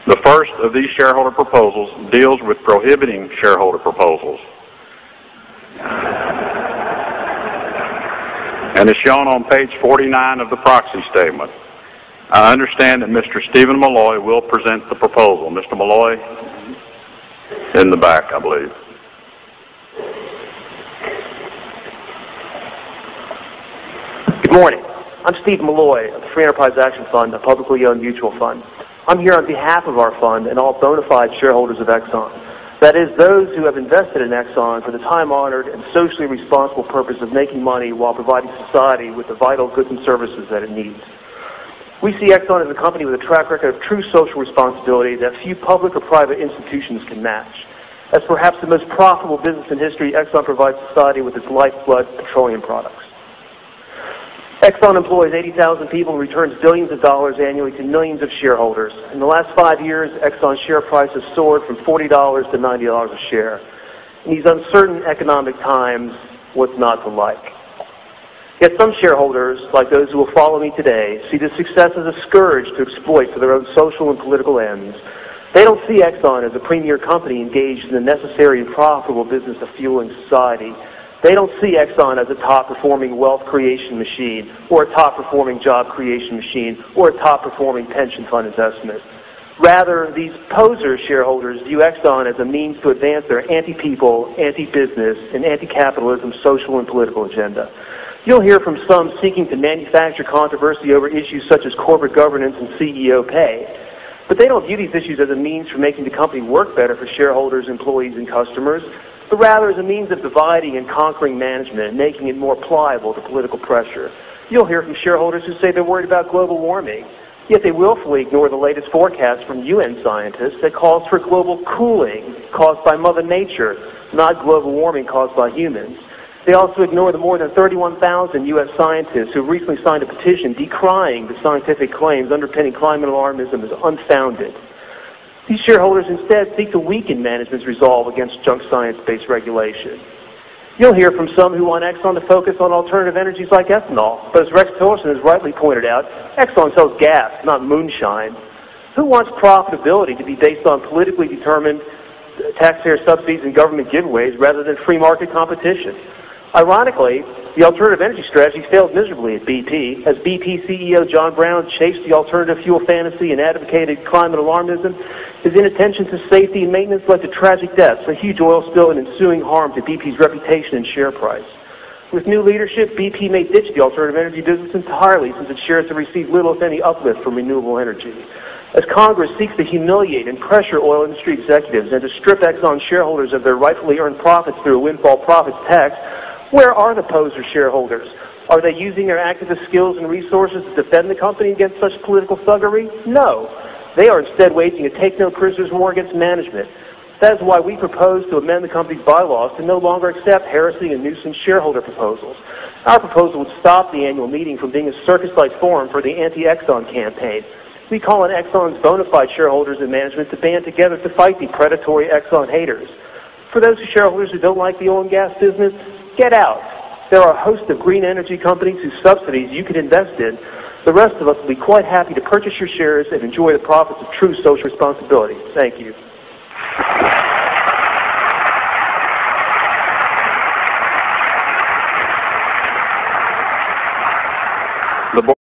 The first of these shareholder proposals deals with prohibiting shareholder proposals and is shown on page 49 of the proxy statement. I understand that Mr. Stephen Milloy will present the proposal. Mr. Milloy, in the back, I believe. Good morning. I'm Steve Milloy of the Free Enterprise Action Fund, a publicly owned mutual fund. I'm here on behalf of our fund and all bona fide shareholders of Exxon. That is, those who have invested in Exxon for the time-honored and socially responsible purpose of making money while providing society with the vital goods and services that it needs. We see Exxon as a company with a track record of true social responsibility that few public or private institutions can match. As perhaps the most profitable business in history, Exxon provides society with its lifeblood, petroleum products. Exxon employs 80,000 people and returns billions of dollars annually to millions of shareholders. In the last 5 years, Exxon's share price has soared from $40 to $90 a share. In these uncertain economic times, what's not to like? Yet some shareholders, like those who will follow me today, see this success as a scourge to exploit for their own social and political ends. They don't see Exxon as a premier company engaged in the necessary and profitable business of fueling society. They don't see Exxon as a top-performing wealth creation machine, or a top-performing job creation machine, or a top-performing pension fund investment. Rather, these poser shareholders view Exxon as a means to advance their anti-people, anti-business, and anti-capitalism social and political agenda. You'll hear from some seeking to manufacture controversy over issues such as corporate governance and CEO pay. But they don't view these issues as a means for making the company work better for shareholders, employees, and customers, but rather as a means of dividing and conquering management and making it more pliable to political pressure. You'll hear from shareholders who say they're worried about global warming, yet they willfully ignore the latest forecast from UN scientists that calls for global cooling caused by Mother Nature, not global warming caused by humans. They also ignore the more than 31,000 U.S. scientists who recently signed a petition decrying the scientific claims underpinning climate alarmism as unfounded. These shareholders instead seek to weaken management's resolve against junk science-based regulation. You'll hear from some who want Exxon to focus on alternative energies like ethanol, but as Rex Tillerson has rightly pointed out, Exxon sells gas, not moonshine. Who wants profitability to be based on politically determined taxpayer subsidies and government giveaways rather than free market competition? Ironically, the alternative energy strategy failed miserably at BP, as BP CEO John Brown chased the alternative fuel fantasy and advocated climate alarmism. His inattention to safety and maintenance led to tragic deaths, a huge oil spill, and ensuing harm to BP's reputation and share price. With new leadership, BP may ditch the alternative energy business entirely, since its shares have received little, if any, uplift from renewable energy. As Congress seeks to humiliate and pressure oil industry executives and to strip Exxon shareholders of their rightfully earned profits through a windfall profits tax, where are the poser shareholders? Are they using their activist skills and resources to defend the company against such political thuggery? No. They are instead waging a take-no-prisoners war against management. That is why we propose to amend the company's bylaws to no longer accept heresy and nuisance shareholder proposals. Our proposal would stop the annual meeting from being a circus-like forum for the anti-Exxon campaign. We call on Exxon's bona fide shareholders and management to band together to fight the predatory Exxon haters. For those shareholders who don't like the oil and gas business, get out. There are a host of green energy companies whose subsidies you could invest in. The rest of us will be quite happy to purchase your shares and enjoy the profits of true social responsibility. Thank you.